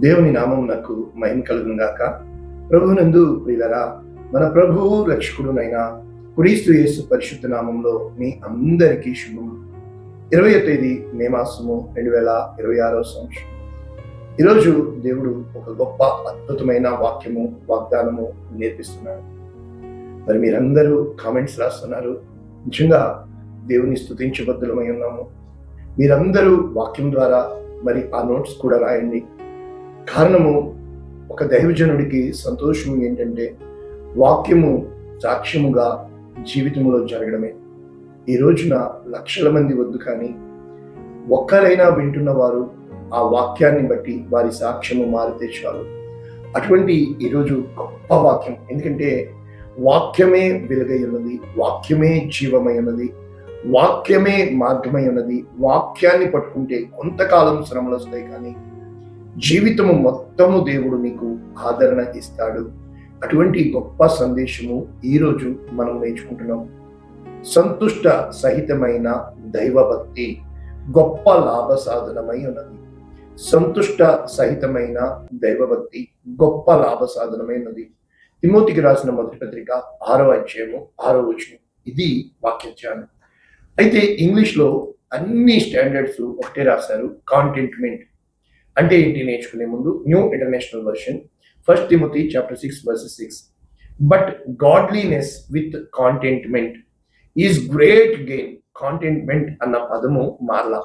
దేవుని నామమునకు మహిమ కలుగును గాక. ప్రభువునందు ప్రియులరా, మన ప్రభువు రక్షకుడునైన క్రీస్తు యేసు పరిశుద్ధ నామంలో మీ అందరికీ శుభములు. 20వ తేదీ మే మాసము 2026 సంవత్సరం. ఈరోజు దేవుడు ఒక గొప్ప అద్భుతమైన వాగ్దానము నేర్పిస్తున్నాడు. మరి మీరందరూ కామెంట్స్ రాస్తున్నారు. నిజంగా దేవుని స్తుతించబద్ధులమై ఉన్నాము. మీరందరూ వాక్యం ద్వారా మరి ఆ నోట్స్ కూడా రాయండి. కారణము, ఒక దైవజనుడికి సంతోషం ఏంటంటే వాక్యము సాక్ష్యముగా జీవితంలో జరగడమే. ఈ రోజున లక్షల మంది వద్దు, కానీ ఒక్కరైనా వింటున్న వారు ఆ వాక్యాన్ని బట్టి వారి సాక్ష్యము మారితే చాలు. అటువంటి ఈరోజు గొప్ప వాక్యం. ఎందుకంటే వాక్యమే వెలుగై ఉన్నది, వాక్యమే జీవమై ఉన్నది, వాక్యమే మార్గమై ఉన్నది. వాక్యాన్ని పట్టుకుంటే కొంతకాలం శ్రమలు వస్తాయి, కానీ జీవితము మొత్తము దేవుడు నీకు ఆదరణ ఇస్తాడు. అటువంటి గొప్ప సందేశము ఈరోజు మనం నేర్చుకుంటున్నాం. సంతుష్ట సహితమైన దైవభక్తి గొప్ప లాభ సాధనమై ఉన్నది. సంతుష్ట సహితమైన దైవభక్తి గొప్ప లాభ సాధనమై ఉన్నది. తిమోతికి రాసిన మొదటి పత్రిక 6వ అధ్యాయము 6వ వచనం. ఇది వాక్య ధ్యానం. అయితే ఇంగ్లీష్లో అన్ని స్టాండర్డ్స్ ఒకటే రాశారు, కాంటెంట్మెంట్. అంటే ఏంటి నేర్చుకునే ముందు new international version, 1 Timothy chapter 6 verses 6. But godliness with contentment is great gain. Contentment అన్న పదము మారలా.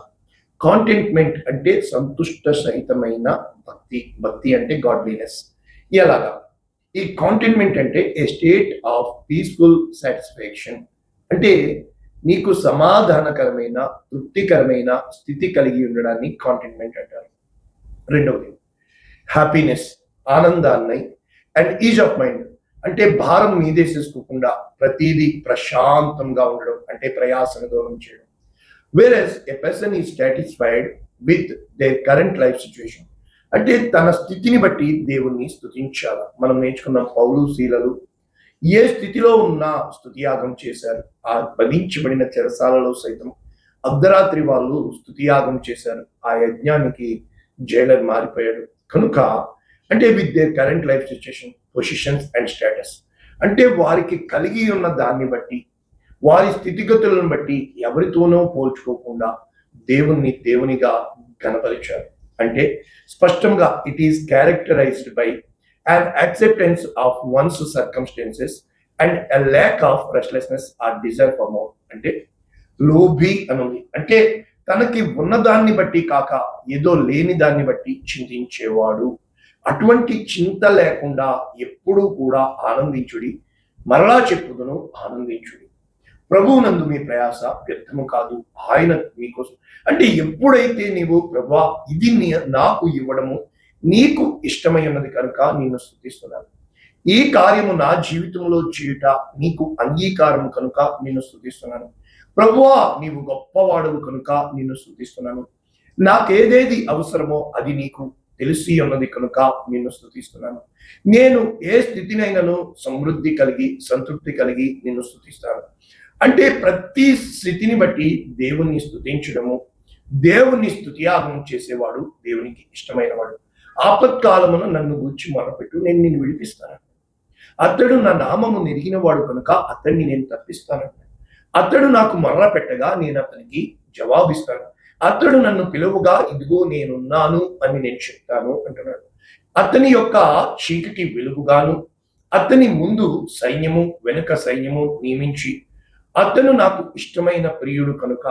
కాంటెంట్మెంట్ అంటే సంతుష్ట సహితమైన భక్తి. భక్తి అంటే గాడ్లీనెస్. ఎలాగా? ఈ కాంటెంట్మెంట్ అంటే ఏ స్టేట్ ఆఫ్ పీస్ఫుల్ సాటిస్ఫాక్షన్. అంటే నీకు సమాధానకరమైన, తృప్తికరమైన స్థితి కలిగి ఉండడాన్ని కాంటెంట్మెంట్ అంటారు. రెండవది హ్యాపీనెస్, ఆనందాన్ని, అండ్ ఈజ్ ఆఫ్ మైండ్ అంటే భారం మీదే చేసుకోకుండా ప్రతిదీ ప్రశాంతంగా ఉండడం, అంటే ప్రయాసను దూరం చేయడం. Whereas a person is satisfied with their current life situation అంటే తన స్థితిని బట్టి దేవుణ్ణి స్తుతించాల. మనం నేర్చుకున్న పౌలు శీలలు ఏ స్థితిలో ఉన్నా స్తుతియాగం చేశారు. ఆ బంధించబడిన చెరసాలలో సైతం అర్ధరాత్రి వాళ్ళు స్తుతియాగం చేశారు. ఆ యజ్ఞానికి జైలర్ మారిపోయాడు. కనుక అంటే with their current life situation, positions and status అంటే వారికి కలిగి ఉన్న దాన్ని బట్టి, వారి స్థితిగతులను బట్టి ఎవరితోనో పోల్చుకోకుండా దేవుణ్ణి దేవునిగా కనపరిచారు. అంటే స్పష్టంగా it is characterised by an acceptance of one's circumstances and a lack of restlessness or desire for more. అంటే లోభి అనుంది అంటే తనకి ఉన్నదాన్ని బట్టి కాక ఏదో లేని దాన్ని బట్టి చింతించేవాడు. అటువంటి చింత లేకుండా ఎప్పుడూ కూడా ఆనందించుడి. మరలా చెప్పుదును, ఆనందించుడి. ప్రభువునందు మీ ప్రయాస వ్యర్థము కాదు, ఆయన మీకోసం. అంటే ఎప్పుడైతే నీవు ప్రభువా ఇది నాకు ఇవ్వడము నీకు ఇష్టమై ఉన్నది కనుక నిన్ను స్తుతిస్తున్నాను, ఈ కార్యము నా జీవితంలో చేయుట నీకు అంగీకారము కనుక నిన్ను స్తుతిస్తున్నాను, ప్రభువా నీవు గొప్పవాడవు కనుక నిన్ను స్తుతిస్తున్నాను, నాకేదేది అవసరమో అది నీకు తెలిసి ఉన్నది కనుక నిన్ను స్తుతిస్తున్నాను, నేను ఏ స్థితినైనాను సమృద్ధి కలిగి సంతృప్తి కలిగి నిన్ను స్తుతిస్తాను. అంటే ప్రతి స్థితిని బట్టి దేవుణ్ణి స్తుతించడము, దేవుణ్ణి స్తుతియాగం చేసేవాడు దేవునికి ఇష్టమైన వాడు. ఆపత్కాలమున నన్ను గూర్చి మొరపెట్టు, నేను నిన్ను విడిపిస్తాను. అతడు నా నామము నెరిగిన వాడు కనుక అతన్ని నేను తప్పిస్తాను. అతడు నాకు మరల పెట్టగా నేను అతనికి జవాబిస్తాను. అతడు నన్ను పిలువగా ఇదిగో నేనున్నాను అని నేను చెప్తాను అంటున్నాడు. అతని యొక్క చీకటి వెలుగుగాను, అతని ముందు సైన్యము వెనుక సైన్యము నియమించి, అతను నాకు ఇష్టమైన ప్రియుడు కనుక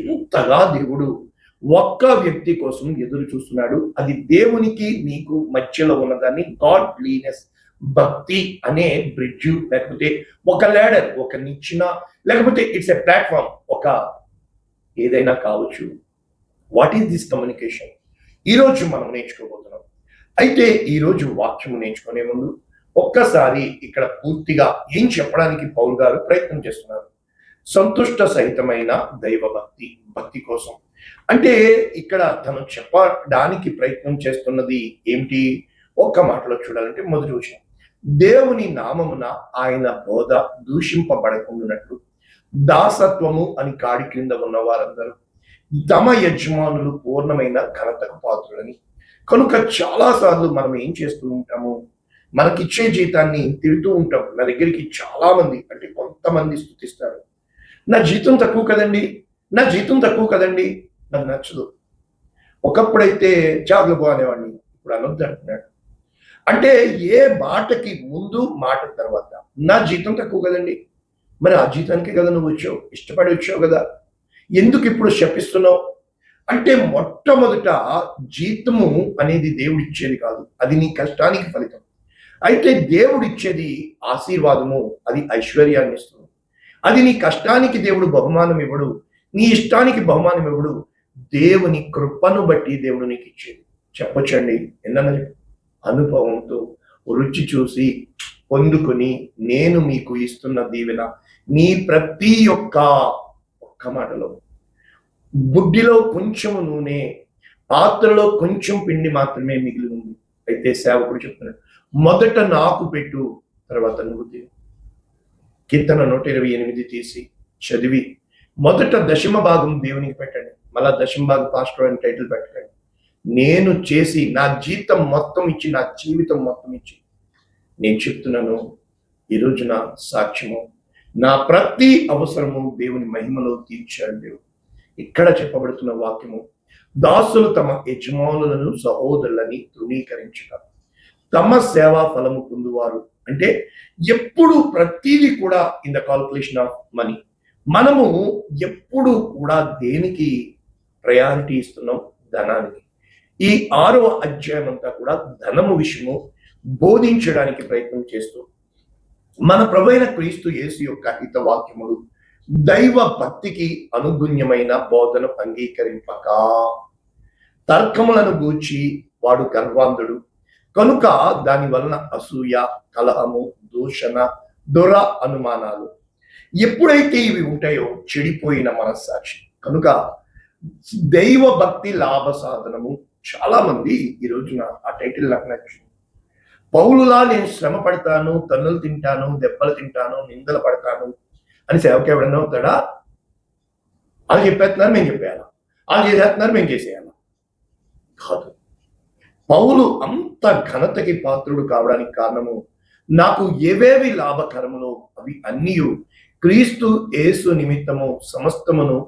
ఎంతగా దేవుడు ఒక్క వ్యక్తి కోసం ఎదురు చూస్తున్నాడు. అది దేవునికి నీకు మధ్యలో ఉన్నదాన్ని గాడ్లీనెస్, భక్తి అనే బ్రిడ్జ్, లేకపోతే ఒక ల్యాడర్, ఒక నిచ్చెన, లేకపోతే ఇట్స్ ఎ ప్లాట్ఫామ్, ఒక ఏదైనా కావచ్చు. What is this communication? ఈరోజు మనం నేర్చుకోబోతున్నాం. అయితే ఈరోజు వాక్యము నేర్చుకునే ముందు ఒక్కసారి ఇక్కడ పూర్తిగా ఏం చెప్పడానికి పౌలు గారు ప్రయత్నం చేస్తున్నారు. సంతుష్ట సహితమైన దైవ భక్తి, భక్తి కోసం అంటే ఇక్కడ తను చెప్పడానికి ప్రయత్నం చేస్తున్నది ఏమిటి? ఒక్క మాటలో చూడాలంటే మొదటి విషయం, దేవుని నామమున ఆయన బోధ దూషింపబడకుండానట్లు దాసత్వము అని కాడి క్రింద ఉన్న వారందరూ తమ యజమానులు పూర్ణమైన ఘనతకు పాత్రులని కనుక చాలాసార్లు మనం ఏం చేస్తూ ఉంటాము, మనకిచ్చే జీతాన్ని తిడుతూ ఉంటాం. నా దగ్గరికి చాలా మంది, అంటే కొంతమంది స్తుతిస్తారు, నా జీతం తక్కువ కదండి, నా జీతం తక్కువ కదండి, నాకు నచ్చదు. ఒకప్పుడైతే జాగ్రత్త అనేవాడిని, ఇప్పుడు అనొద్దు అంటున్నాడు. అంటే ఏ మాటకి ముందు మాట తర్వాత, నా జీతం తక్కువ కదండి, మరి ఆ జీతానికే కదా నువ్వు వచ్చావు, ఇష్టపడి వచ్చావు కదా, ఎందుకు ఇప్పుడు శపిస్తున్నావు? అంటే మొట్టమొదట జీతము అనేది దేవుడు ఇచ్చేది కాదు, అది నీ కష్టానికి ఫలితం. అయితే దేవుడు ఇచ్చేది ఆశీర్వాదము, అది ఐశ్వర్యాన్ని ఇస్తుంది. అది నీ కష్టానికి దేవుడు బహుమానం ఇవ్వడు, నీ ఇష్టానికి బహుమానం ఇవ్వడు, దేవుని కృపను బట్టి దేవుడు నీకు ఇచ్చేది. చెప్పొచ్చండి, ఎన్నన్నా అనుభవంతో రుచి చూసి పొందుకొని నేను మీకు ఇస్తున్న దీవెన మీ ప్రతి ఒక్క మాటలో, బుడ్డిలో కొంచెం నూనె, పాత్రలో కొంచెం పిండి మాత్రమే మిగిలి ఉంది. అయితే సేవకుడు చెప్తున్నాడు, మొదట నాకు పెట్టు, తర్వాత నువ్వు తిను. కీర్తన 128 తీసి చదివి మొదట దశమ భాగం దేవునికి పెట్టండి, మళ్ళా దశమ భాగం పాస్టర్ అని టైటిల్ పెట్టండి. నేను చేసి నా జీతం మొత్తం ఇచ్చి, నా జీవితం మొత్తం ఇచ్చి నేను చెప్తున్నాను, ఈరోజు నా సాక్ష్యము, నా ప్రతి అవసరము దేవుని మహిమలో తీర్చాడు దేవుడు. ఇక్కడ చెప్పబడుతున్న వాక్యము, దాసులు తమ యజమానులను సహోదరులని తృణీకరించుట, తమ సేవా ఫలము పొందువారు. అంటే ఎప్పుడు ప్రతిదీ కూడా in the calculation of money, మనము ఎప్పుడు కూడా దేనికి ప్రయారిటీ ఇస్తున్నాం? ధనానికి. ఈ 6వ అధ్యాయం అంతా కూడా ధనము విషయము బోధించడానికి ప్రయత్నం చేస్తూ, మన ప్రభువైన క్రీస్తు యేసు యొక్క హిత వాక్యములు దైవ భక్తికి అనుగుణ్యమైన బోధన అంగీకరింపక, తర్కములను గూర్చి వాడు గర్వాంధుడు కనుక దాని వలన అసూయ, కలహము, దూషణ, దుర అనుమానాలు. ఎప్పుడైతే ఇవి ఉంటాయో చెడిపోయిన మనస్సాక్షి. కనుక దైవ భక్తి లాభ సాధనము. చాలా మంది ఈ రోజున ఆ టైటిల్ నాకు నచ్చింది. పౌలులా నేను శ్రమ పడతాను, తన్నులు తింటాను, దెబ్బలు తింటాను, నిందలు పడతాను అని సేవకి ఎవడన్నా అవుతాడా? వాళ్ళు చెప్పేస్తున్నారు, మేము చెప్పేయాలా, వాళ్ళు చేసేస్తున్నారు, మేము చేసేయాలా? కాదు. పౌలు అంత ఘనతకి పాత్రుడు కావడానికి కారణము, నాకు ఏవేవి లాభకరములో అవి అన్నీ క్రీస్తు యేసు నిమిత్తము సమస్తమును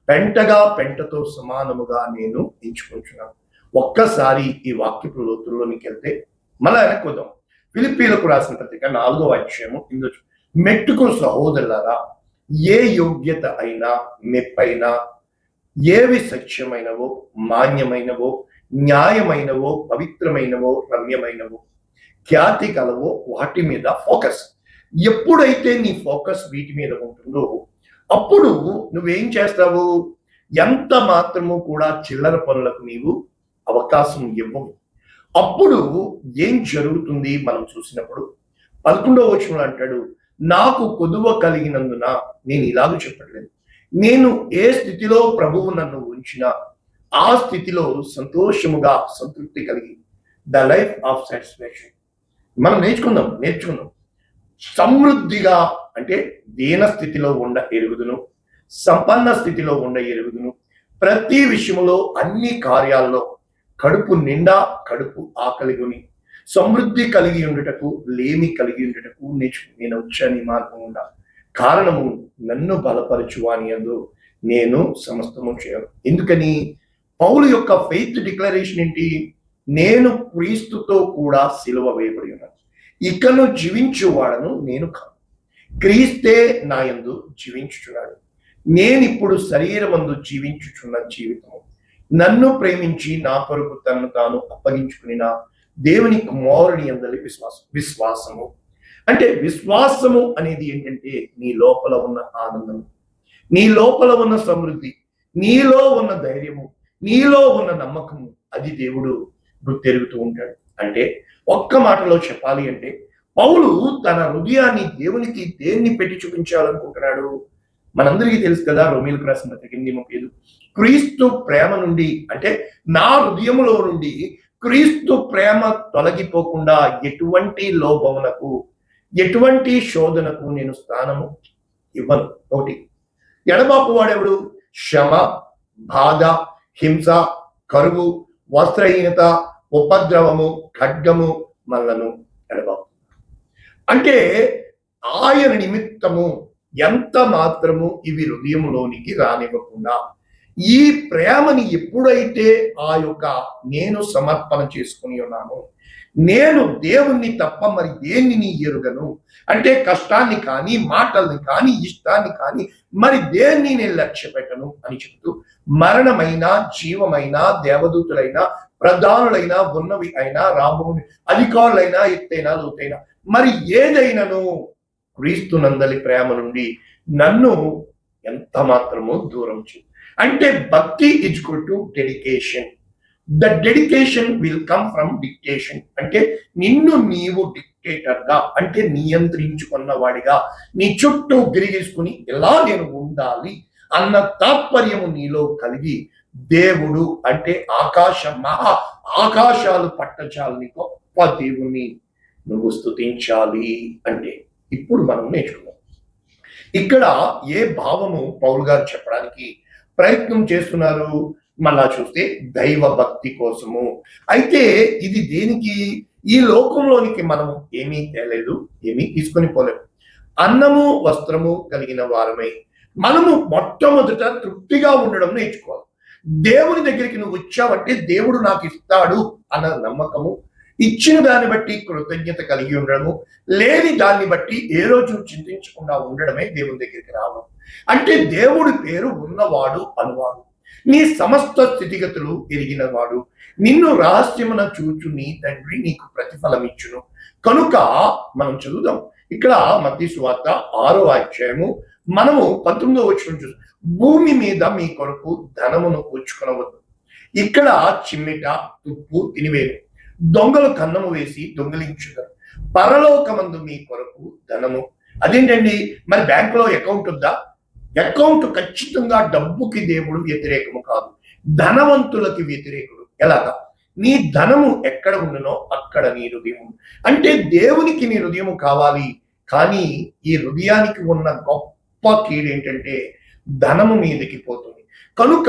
పెంటగా పెంటతో సమానముగా నేను ఎంచుకుంటున్నాను. ఒక్కసారి ఈ వాక్యపు లోతుల్లోనికి వెళ్తే మళ్ళా వెనక్కి వద్దాం. ఫిలిప్పీలకు రాసిన పత్రిక 4వ అధ్యాయము మెట్టుకు సహోదరులారా, ఏ యోగ్యత అయినా, మెప్పైనా, ఏవి సత్యమైనవో, మాన్యమైనవో, న్యాయమైనవో, పవిత్రమైనవో, రమ్యమైనవో, ఖ్యాతి కలవో వాటి మీద ఫోకస్. ఎప్పుడైతే నీ ఫోకస్ వీటి మీద ఉంటుందో అప్పుడు నువ్వేం చేస్తావు? ఎంత మాత్రము కూడా చిల్లర పనులకు నీవు అవకాశం ఇవ్వవు. అప్పుడు ఏం జరుగుతుంది? మనం చూసినప్పుడు 11వ వచనంలో అంటాడు, నాకు కొదువ కలిగినందున నేను ఇలాగ చెప్పట్లేదు, నేను ఏ స్థితిలో ప్రభువు నన్ను ఉంచినా ఆ స్థితిలో సంతోషముగా సంతృప్తి కలిగి, ద లైఫ్ ఆఫ్ సాటిస్ఫాక్షన్. మనం నేర్చుకుందాం. సమృద్ధిగా అంటే దీన స్థితిలో ఉండ ఎరుగుదును, సంపన్న స్థితిలో ఉండ ఎరుగుదును, ప్రతి విషయంలో అన్ని కార్యాల్లో కడుపు నిండా కడుపు ఆకలిగుని, సమృద్ధి కలిగి ఉండుటకు, లేమి కలిగి ఉండుటకు నేను వచ్చాను ఈ మార్గం ఉండ. కారణము నన్ను బలపరచువాని యందు నేను సమస్తము చేయను. ఎందుకని? పౌలు యొక్క ఫెయిత్ డిక్లరేషన్ ఏంటి? నేను క్రీస్తుతో కూడా సిలువ వేయబడి ఉన్నాను, ఇకను జీవించువాడను నేను కాదు, క్రీస్తే నా యందు జీవించుచున్నాడు. నేనిప్పుడు శరీరమందు జీవించుచున్న జీవితము నన్ను ప్రేమించి నా కొరకు తనను తాను అప్పగించుకుని దేవుని కుమారుని యందలి విశ్వాసము. అంటే విశ్వాసము అనేది ఏంటంటే నీ లోపల ఉన్న ఆనందము, నీ లోపల ఉన్న సమృద్ధి, నీలో ఉన్న ధైర్యము, నీలో ఉన్న నమ్మకము, అది దేవుడు గుర్తెరుగుతూ ఉంటాడు. అంటే ఒక్క మాటలో చెప్పాలి అంటే పౌలు తన హృదయాన్ని దేవునికి దేన్ని పెట్టి చూపించాలనుకుంటున్నాడు? మనందరికీ తెలుసు కదా, రోమీయులకు రాసిన పత్రిక 8:35, క్రీస్తు ప్రేమ నుండి, అంటే నా హృదయములో నుండి క్రీస్తు ప్రేమ తొలగిపోకుండా ఎటువంటి లోభమునకు, ఎటువంటి శోధనకు నేను స్థానము ఇవ్వను. ఒకటి, ఎడబాపు వాడెవడు? శ్రమ, బాధ, హింస, కరువు, వస్త్రహీనత, ఉపద్రవము, ఖడ్గము మనలను ఎడబాపు. అంటే ఆయన నిమిత్తము ఎంత మాత్రము ఇవి హృదయంలోనికి రానివ్వకుండా, ఈ ప్రేమని ఎప్పుడైతే ఆ యొక్క నేను సమర్పణ చేసుకుని ఉన్నాను, నేను దేవుణ్ణి తప్ప మరి దేనిని ఎరుగను, అంటే కష్టాన్ని కానీ, మాటల్ని కానీ, ఇష్టాన్ని కానీ మరి దేన్ని నేను లక్ష్య పెట్టను అని చెబుతూ, మరణమైన, జీవమైన, దేవదూతులైనా, ప్రధానులైన, ఉన్నవి అయినా, రాబోని అధికారులైనా, ఎత్తైనా, లోతైనా మరి ఏదైనాను క్రీస్తునందలి ప్రేమ నుండి నన్ను ఎంత మాత్రమో దూరం చే. అంటే భక్తి equal to dedication. The dedication will come from dictation. అంటే నిన్ను నీవు డిక్టేటర్ గా, అంటే నియంత్రించుకున్న వాడిగా, నీ చుట్టూ గిరిగేసుకుని ఎలా నేను ఉండాలి అన్న తాత్పర్యము నీలో కలిగి, దేవుడు అంటే ఆకాశాలు పట్టచాలని గొప్ప దేవుణ్ణి నువ్వు స్తుతించాలి. అంటే ఇప్పుడు మనం నేర్చుకున్నాం. ఇక్కడ ఏ భావము పౌలు గారు చెప్పడానికి ప్రయత్నం చేస్తున్నారు? మళ్ళా చూస్తే దైవ భక్తి కోసము. అయితే ఇది దేనికి? ఈ లోకంలోనికి మనం ఏమీ తేలేదు, ఏమీ తీసుకొని పోలేము. అన్నము వస్త్రము కలిగిన వారమై మనము మొట్టమొదట తృప్తిగా ఉండడం నేర్చుకోవాలి. దేవుని దగ్గరికి నువ్వు వచ్చావంటే దేవుడు నాకు ఇస్తాడు అన్న నమ్మకము, ఇచ్చిన దాన్ని బట్టి కృతజ్ఞత కలిగి ఉండడము, లేని దాన్ని బట్టి ఏ రోజు చింతించకుండా ఉండడమే దేవుని దగ్గరికి రావడం. అంటే దేవుడి పేరు ఉన్నవాడు అనువాడు, నీ సమస్త స్థితిగతులు ఎరిగినవాడు, నిన్ను రహస్యమున చూచు నీ తండ్రి నీకు ప్రతిఫలం ఇచ్చును. కనుక మనం చదువుదాం ఇక్కడ మత్తయి సువార్త 6వ అధ్యాయము మనము 19వ వచనం చూద్దాం. భూమి మీద మీ కొరకు ధనమును కూర్చుకొనవద్దు, ఇక్కడ చిమ్మిట, తుప్పు, తినివేరు, దొంగలు కన్నము వేసి దొంగిలించుతారు. పరలోకమందు మీ కొరకు ధనము. అదేంటండి, మరి బ్యాంకులో అకౌంట్ ఉందా? అకౌంట్ ఖచ్చితంగా డబ్బుకి దేవుడు వ్యతిరేకము కాదు, ధనవంతులకి వ్యతిరేకుడు. ఎలాగా? నీ ధనము ఎక్కడ ఉండునో అక్కడ నీ హృదయం. అంటే దేవునికి నీ హృదయము కావాలి, కానీ ఈ హృదయానికి ఉన్న గొప్ప కీడు ఏంటంటే ధనము మీదకి పోతుంది. కనుక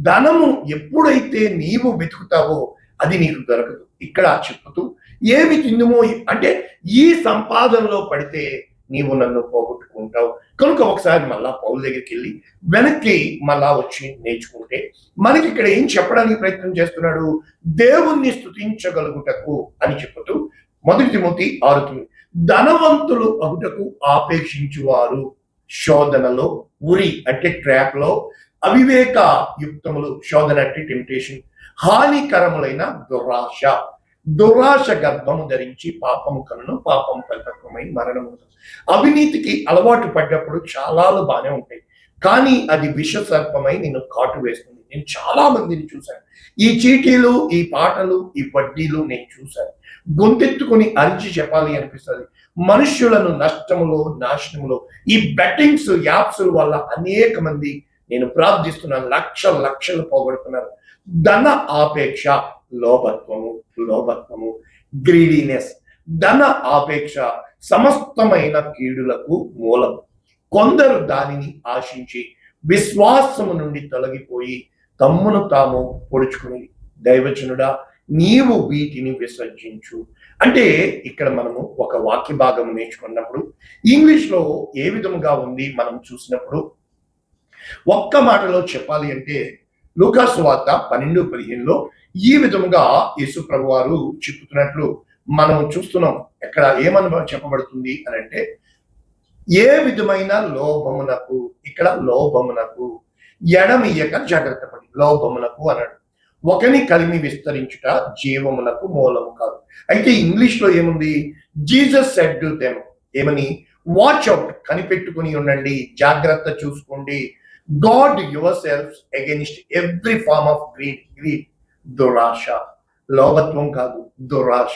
ధనము ఎప్పుడైతే నీవు వెతుకుతావో అది నీకు దొరకదు. ఇక్కడ చెప్పుతూ ఏమి తిందుమో, అంటే ఈ సంపాదనలో పడితే నీవు నన్ను పోగొట్టుకుంటావు. కనుక ఒకసారి మళ్ళా పౌలు దగ్గరికి వెళ్ళి వెనక్కి మళ్ళా వచ్చి నేర్చుకుంటే మనకి ఇక్కడ ఏం చెప్పడానికి ప్రయత్నం చేస్తున్నాడు? దేవుణ్ణి స్తుతించగలుగుటకు అని చెప్పుతూ 1 తిమోతి 6:9 ధనవంతులు అగుటకు ఆపేక్షించువారు శోధనలో ఉరి, అంటే ట్రాప్ లో, అవివేక యుక్తములు, శోధన అంటే టెంప్టేషన్, హానికరములైన దురాశ గర్భము ధరించి పాపము కనును, పాపం పరిపక్వమై మరణము. అవినీతికి అలవాటు పడ్డప్పుడు చాలాలు బాగానే ఉంటాయి, కానీ అది విష సర్పమై నిన్ను కాటు వేస్తుంది. నేను చాలా మందిని చూశాను. ఈ చీటీలు, ఈ పాటలు, ఈ వడ్డీలు నేను చూశాను. గొంతెత్తుకుని అరిచి చెప్పాలి అనిపిస్తుంది. మనుష్యులను నష్టములో, నాశనములో ఈ బెట్టింగ్స్ యాప్స్ వల్ల అనేక మంది, నేను ప్రార్థిస్తున్నాను, లక్షలు పోగొడుతున్నారు. ధన ఆపేక్ష లోభత్వము, గ్రీడీనెస్. ధన ఆపేక్ష సమస్తమైన కీడులకు మూలం. కొందరు దానిని ఆశించి విశ్వాసము నుండి తొలగిపోయి తమ్మును తాము పొడుచుకుని, దైవజనుడా నీవు వీటిని విసర్జించు. అంటే ఇక్కడ మనము ఒక వాక్య భాగం నేర్చుకున్నప్పుడు ఇంగ్లీష్ లో ఏ విధముగా ఉంది మనం చూసినప్పుడు, ఒక్క మాటలో చెప్పాలి అంటే లూకా సువార్త 12:15 ఈ విధముగా యేసు ప్రభు వారు చెప్పుతున్నట్లు మనం చూస్తున్నాం. ఎక్కడ ఏమని చెప్పబడుతుంది అని అంటే, ఏ విధమైన లోభమునకు, ఇక్కడ లోభమునకు ఎడమియ్యక జాగ్రత్త పడి, లోభమునకు అన్నాడు. ఒకని కలిమి విస్తరించుట జీవమునకు మూలము కాదు. అయితే ఇంగ్లీష్ లో ఏముంది? జీసస్ సెడ్ టు దెమ్, ఏమని? వాచ్ అవుట్, కనిపెట్టుకుని ఉండండి, జాగ్రత్త చూసుకోండి. Guard yourself against every form of greed. దురాశ, లోభత్వం కాదు, దురాశ.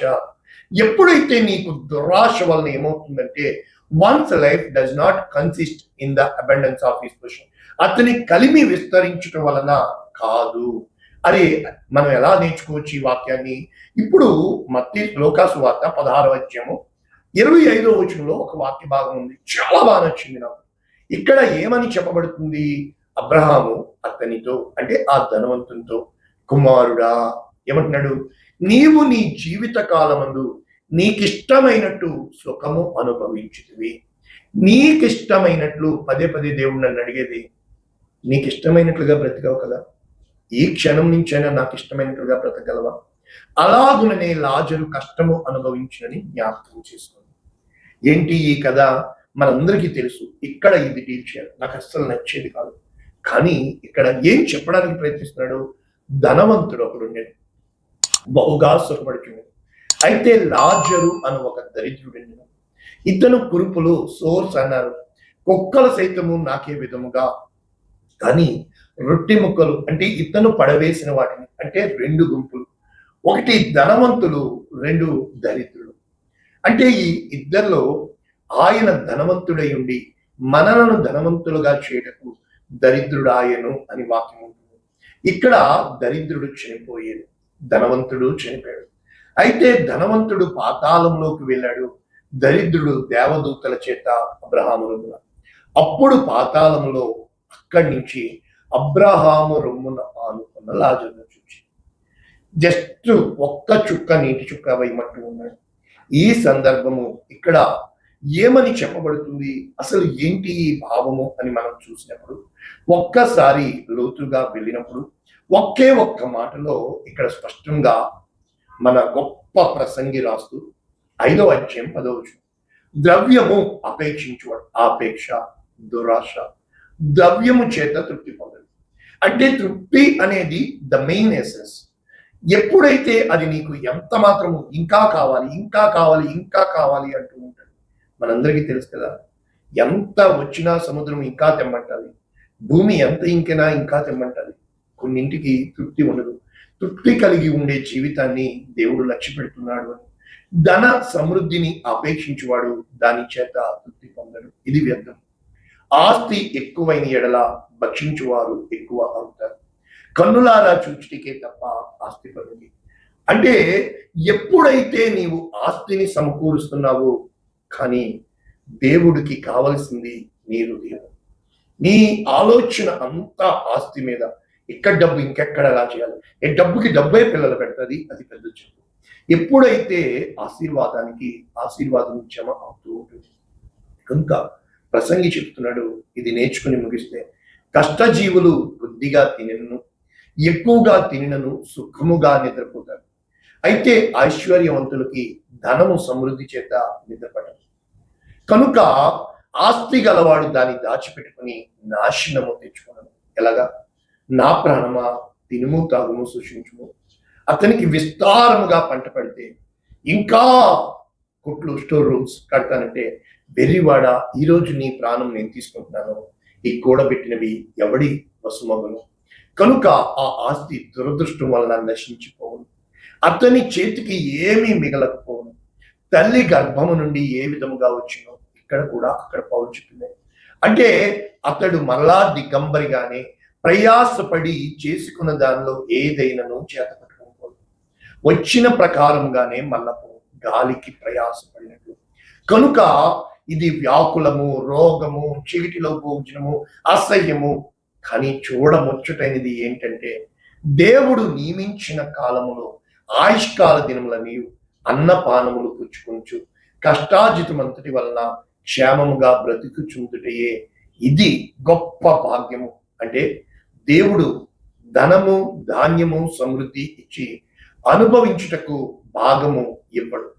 ఎప్పుడైతే నీకు దురాశ వలన ఏమవుతుందంటే, one's life does not consist in the abundance of his position, అతని కలిమి విస్తరించడం వలన కాదు. అరే, మనం ఎలా నేర్చుకోవచ్చు ఈ వాక్యాన్ని? ఇప్పుడు లూకా సువార్త 16వ అధ్యాయము 25వ వచనంలో ఒక వాక్య భాగం ఉంది, చాలా బాగా నచ్చింది నాకు. ఇక్కడ ఏమని చెప్పబడుతుంది? అబ్రహాము అతనితో, అంటే ఆ ధనవంతునితో కుమారుడా ఏమంటున్నాడు? నీవు నీ జీవిత కాలమందు నీకిష్టమైనట్టు సుఖము అనుభవించుతివి. నీకిష్టమైనట్లు పదే పదే దేవుడు నన్ను అడిగేది, నీకిష్టమైనట్లుగా బ్రతికావు కదా, ఈ క్షణం నుంచైనా నాకు ఇష్టమైనట్లుగా బ్రతకగలవా? అలాగుననే లాజరు కష్టము అనుభవించునని జ్ఞాపకం చేసుకోండి. ఏంటి ఈ కథ? మనందరికీ తెలుసు. ఇక్కడ ఇది డీల్ చేయాలి, నాకు అస్సలు నచ్చేది కాదు. కానీ ఇక్కడ ఏం చెప్పడానికి ప్రయత్నిస్తున్నాడు? ధనవంతుడు ఒకడు ఉండేది, బహుగా సుఖపడుచుండేది. అయితే లాజరు అను ఒక దరిద్రుడు, ఇతను కురుపులు సోర్స్ అన్నారు, కుక్కలు సైతము నాకే విధముగా. కానీ రొట్టె ముక్కలు అంటే ఇతను పడవేసిన వాటిని, అంటే రెండు గుంపులు, ఒకటి ధనవంతులు, రెండు దరిద్రులు. అంటే ఈ ఇద్దరిలో ఆయన ధనవంతుడై ఉండి మనలను ధనవంతులుగా చేయటకు దరిద్రుడు ఆయను అని వాక్యం ఉంటుంది. ఇక్కడ దరిద్రుడు చనిపోయాడు, ధనవంతుడు చనిపోయాడు. అయితే ధనవంతుడు పాతాళంలోకి వెళ్ళాడు, దరిద్రుడు దేవదూతల చేత అబ్రహాము రొమ్మున. అప్పుడు పాతాళంలో అక్కడి నుంచి అబ్రహాము రొమ్మున ఆనుకున్న లాజరును చూచి జస్ట్ ఒక్క చుక్క నీటి చుక్క వేయమట్టు ఉన్నాడు. ఈ సందర్భము ఇక్కడ ఏమని చెప్పబడుతుంది, అసలు ఏంటి ఈ భావము అని మనం చూసినప్పుడు, ఒక్కసారి లోతుగా వెళ్ళినప్పుడు ఒక్క మాటలో ఇక్కడ స్పష్టంగా మన గొప్ప ప్రసంగి రాస్తూ 5వ అధ్యాయం 10వ వచనం, ద్రవ్యము అపేక్షించువాడు, ఆపేక్ష దురాశ ద్రవ్యము చేత తృప్తి పొందదు. అంటే తృప్తి అనేది ద మెయిన్ ఎసెన్స్. ఎప్పుడైతే అది నీకు ఎంత మాత్రము ఇంకా కావాలి ఇంకా కావాలి ఇంకా కావాలి అంటూ ఉంటుంది. మనందరికీ తెలుసు కదా, ఎంత వచ్చినా సముద్రం ఇంకా తెమ్మంటుంది, భూమి ఎంత ఇంకినా ఇంకా తెమ్మంటుంది. కొన్నింటికి తృప్తి ఉండదు. తృప్తి కలిగి ఉండే జీవితాన్ని దేవుడు లక్ష్య పెడుతున్నాడు అని. ధన సమృద్ధిని అపేక్షించువాడు దాని చేత తృప్తి పొందడు, ఇది వ్యర్థం. ఆస్తి ఎక్కువైన ఎడల భక్షించువారు ఎక్కువ అవుతారు. కన్నులారా చూచుటికే తప్ప ఆస్తి పరుడి. అంటే ఎప్పుడైతే నీవు ఆస్తిని సమకూరుస్తున్నావో, కానీ దేవుడికి కావలసింది నీ హృదయం. నీ ఆలోచన అంతా ఆస్తి మీద, ఇక్కడ డబ్బు ఇంకెక్కడ ఎలా చేయాలి, ఏ డబ్బుకి డబ్బే పిల్లలు పెడుతుంది, అది పెద్ద చెప్పు. ఎప్పుడైతే ఆశీర్వాదానికి ఆశీర్వాదం జమ అవుతూ ఉంటుంది. కనుక ప్రసంగి చెప్తున్నాడు, ఇది నేర్చుకుని ముగిస్తే కష్టజీవులు బుద్ధిగా తినను, ఎక్కువగా తినను సుఖముగా నిద్రపోతారు. అయితే ఐశ్వర్యవంతులకి ధనము సమృద్ధి చేత నిద్రపడదు. కనుక ఆస్తి గలవాడు దాన్ని దాచిపెట్టుకుని నాశనము తెచ్చుకున్నాడు. ఎలాగా? నా ప్రాణమా తినుము తాగుము సూచించుము. అతనికి విస్తారముగా పంట పడితే ఇంకా కొట్లు స్టోర్ రూమ్స్ కడతానంటే, వెర్రివాడ, ఈరోజు నీ ప్రాణం నేను తీసుకుంటున్నాను, ఈ కూడబెట్టినవి ఎవడి వసుమగును. కనుక ఆ ఆస్తి దురదృష్టం వలన నశించిపోవును, అతని చేతికి ఏమీ మిగలకపోవును. తల్లి గర్భము నుండి ఏ విధముగా వచ్చినో ఇక్కడ కూడా అక్కడ పౌలు చెప్పింది. అంటే అతడు మరలా దిగంబరిగానే ప్రయాసపడి చేసుకున్న దానిలో ఏదైనాను చేత పట్టుకోకూడదు. వచ్చిన ప్రకారంగానే మళ్ళపో గాలికి ప్రయాసపడినట్లు. కనుక ఇది వ్యాకులము, రోగము, చీటిలో భోజనము, అసహ్యము. కానీ చూడముచ్చటైనది ఏంటంటే, దేవుడు నియమించిన కాలములో ఆయుష్కాల దినముల నీవు అన్నపానములు పుచ్చుకొంచు కష్టాజితమంతటి వలన క్షేమముగా బ్రతుకుచుందుటయే. ఇది గొప్ప భాగ్యము. అంటే దేవుడు ధనము ధాన్యము సమృద్ధి ఇచ్చి అనుభవించుటకు భాగము ఇవ్వడు.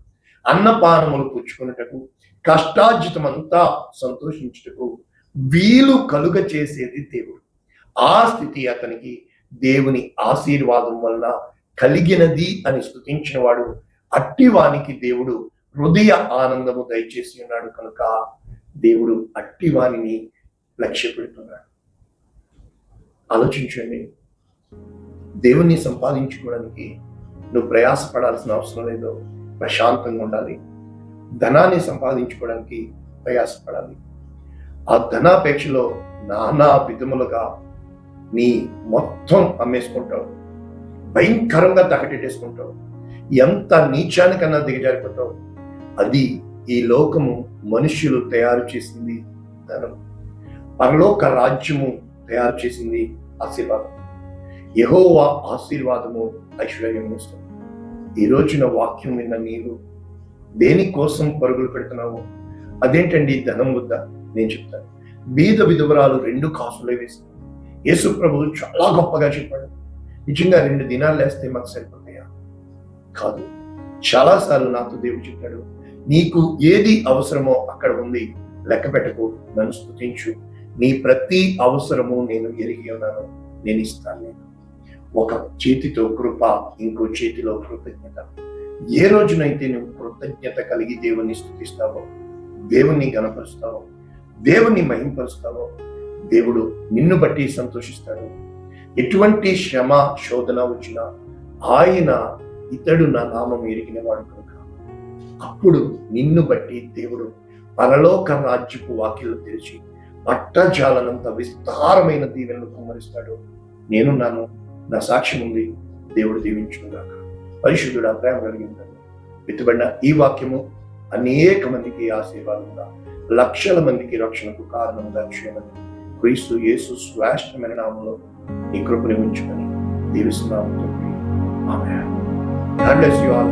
అన్నపానములు పుచ్చుకున్నటకు కష్టార్జితమంతా సంతోషించుటకు వీలు కలుగ చేసేది దేవుడు. ఆ స్థితి అతనికి దేవుని ఆశీర్వాదం వలన కలిగినది అని స్తుతించిన వాడు, అట్టివానికి దేవుడు హృదయ ఆనందము దయచేసి ఉన్నాడు. కనుక దేవుడు అట్టివానిని లక్ష్య పెడుతున్నాడు. ఆలోచించండి, దేవుణ్ణి సంపాదించుకోవడానికి నువ్వు ప్రయాసపడాల్సిన అవసరం లేదు, ప్రశాంతంగా ఉండాలి. ధనాన్ని సంపాదించుకోవడానికి ప్రయాసపడాలి. ఆ ధనాపేక్షలో నానా విధములుగా నీ మొత్తం అమ్మేసుకుంటావు, భయంకరంగా తగటెట్టేసుకుంటావు, ఎంత నీచానికన్నా దిగజారిపోతావు. అది ఈ లోకము మనుష్యులు తయారు చేసింది ధనం, పరలోక రాజ్యము తయారు చేసింది ఆశీర్వాదం. యెహోవా ఆశీర్వాదము ఐశ్వర్యము ఇస్తుంది. ఈ రోజున వాక్యం విన్న నీవు దేనికోసం పరుగులు పెడుతున్నావు? అదేంటండి ధనం వద్ద? నేను చెప్తాను. బీద విధవరాలు 2 కాసులే వేసింది. యేసు ప్రభువు చాలా గొప్పగా చెప్పాడు. నిజంగా 2 దినాలు లేస్తే మాకు సరిపోతాయా? కాదు. చాలాసార్లు నాతో దేవుడు చెప్పాడు, నీకు ఏది అవసరమో అక్కడ ఉంది, లెక్క పెట్టకు, నన్ను స్తుతించు, నీ ప్రతి అవసరము నేను ఎరిగి ఉన్నాను, నేను ఇస్తాను. నేను ఒక చేతితో కృప, ఇంకో చేతిలో కృతజ్ఞత. ఏ రోజునైతే నువ్వు కృతజ్ఞత కలిగి దేవుణ్ణి స్తుతిస్తావో, దేవుణ్ణి గణపరుస్తావో, దేవుణ్ణి మహింపరుస్తావో, దేవుడు నిన్ను బట్టి సంతోషిస్తాడు. ఎటువంటి శ్రమ శోధన వచ్చినా ఆయన ఇతడు నా నామం ఎరిగిన వాడు కనుక అప్పుడు నిన్ను బట్టి దేవుడు పరలోక రాజ్యపు వాకిళ్ళు తెరిచి పట్టజాలనంత విస్తారమైన దీవెనలు కుమ్మరిస్తాడు. నేనున్నాను, నా సాక్ష్యం ఉంది. దేవుడు దీవించుగాక. పరిశుద్ధుడా, ప్రేమ కలిగిన విత్తబడిన ఈ వాక్యము అనేక మందికి ఆశీర్వాదంగా, లక్షల మందికి రక్షణకు కారణంగా చేయమని క్రీస్తు యేసు శ్రేష్టమైన నామంలో నీ కృపని ఉంచుకొని దీవిస్తున్నాము. ఆమేన్. God bless you all.